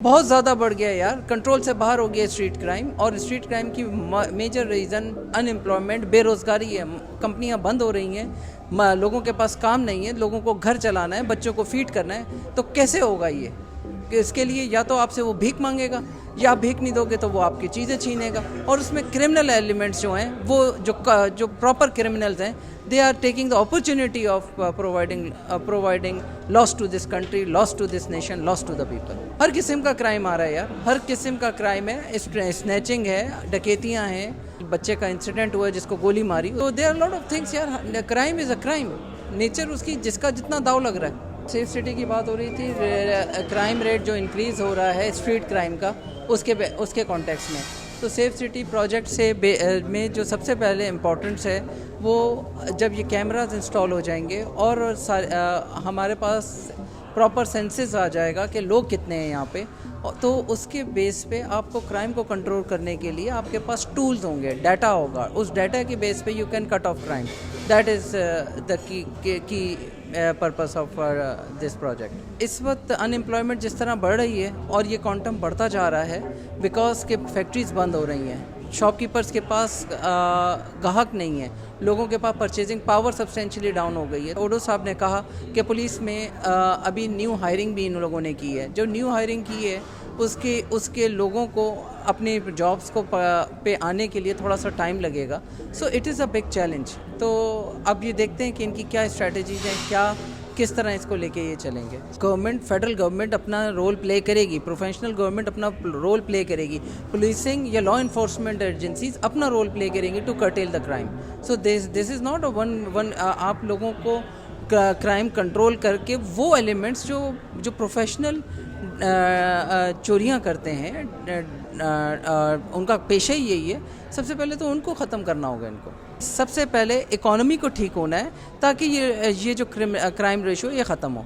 بہت زیادہ بڑھ گیا ہے یار، کنٹرول سے باہر ہو گیا اسٹریٹ کرائم. اور اسٹریٹ کرائم کی میجر ریزن ان امپلائمنٹ، بے روزگاری ہے. کمپنیاں بند ہو رہی ہیں، لوگوں کے پاس کام نہیں ہے، لوگوں کو گھر چلانا ہے، بچوں کو فیڈ کرنا ہے. تو کیسے ہوگا یہ؟ کہ اس کے لیے یا تو آپ سے وہ بھیک مانگے گا، یا آپ بھیک نہیں دو گے تو وہ آپ کی چیزیں چھینے گا. اور اس میں کرمنل ایلیمنٹس جو ہیں، وہ جو پراپر کرمنلز ہیں، they are taking the opportunity of providing loss to this country, loss to this nation, loss to the people. ہر قسم کا کرائم آ رہا ہے یار، ہر قسم کا کرائم ہے. اسنیچنگ ہے، ڈکیتیاں ہیں، بچے کا انسیڈنٹ ہوا جس کو گولی ماری. تو there are a lot of things یار. Crime is a crime, nature اس کی جس کا جتنا داؤ لگ رہا ہے. سیف سٹی کی بات ہو رہی تھی، کرائم ریٹ جو انکریز ہو رہا ہے اسٹریٹ کرائم کا، اس کے کانٹیکس میں. تو سیف سٹی پروجیکٹ سے میں جو سب سے پہلے امپورٹنٹس ہے، وہ جب یہ کیمراز انسٹال ہو جائیں گے اور ہمارے پاس پراپر سینسز آ جائے گا کہ لوگ کتنے ہیں یہاں پہ، تو اس کے بیس پہ آپ کو کرائم کو کنٹرول کرنے کے لیے آپ کے پاس ٹولز ہوں گے، ڈیٹا ہوگا. اس ڈیٹا کے بیس پہ you can cut off crime. That is the key purpose of this project. اس وقت ان امپلائمنٹ جس طرح بڑھ رہی ہے اور یہ کوانٹم بڑھتا جا رہا ہے، بیکاز کہ فیکٹریز بند ہو رہی ہیں، شاپ کیپرز کے پاس گاہک نہیں ہے، لوگوں کے پاس پرچیزنگ پاور سبسٹینشلی ڈاؤن ہو گئی ہے. اوڈو صاحب نے کہا کہ پولیس میں ابھی نیو ہائرنگ بھی ان لوگوں نے کی ہے. جو نیو ہائرنگ کی ہے اس کے لوگوں کو اپنی جابس کو پہ آنے کے لیے تھوڑا سا ٹائم لگے گا. So it is a big challenge. تو اب یہ دیکھتے ہیں کہ ان کی کیا اسٹریٹجیز ہیں، کس طرح اس کو لے کے یہ چلیں گے. فیڈرل گورنمنٹ اپنا رول پلے کرے گی، پروفیشنل گورنمنٹ اپنا رول پلے کرے گی، پولیسنگ یا لا انفورسمنٹ ایجنسیز اپنا رول پلے کریں گی to curtail the crime. So this is not one آپ لوگوں کو کرائم کنٹرول کر کے وہ ایلیمنٹس جو پروفیشنل چوریاں کرتے ہیں، ان کا پیشہ ہی یہی ہے، سب سے پہلے تو ان کو ختم کرنا ہوگا. ان کو سب سے پہلے اکانومی کو ٹھیک ہونا ہے تاکہ یہ جو کرائم ریشو یہ ختم ہو.